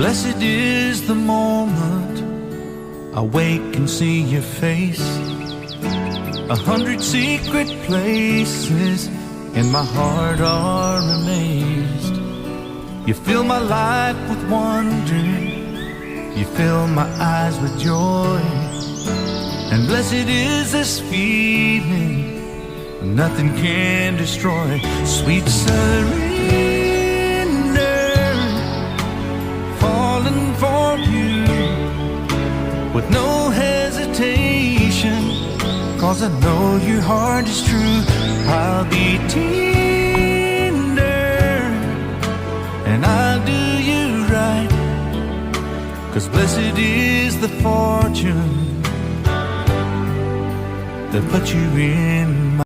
Blessed is the moment I wake and see your face. 100 secret places in my heart are amazed. You fill my life with wonder, you fill my eyes with joy. And blessed is this feeling nothing can destroy. Sweet surrender, falling for you with no hesitation, 'cause I know your heart is true. I'll be tender and I'll do you right, 'cause blessed is the fortune that put you in my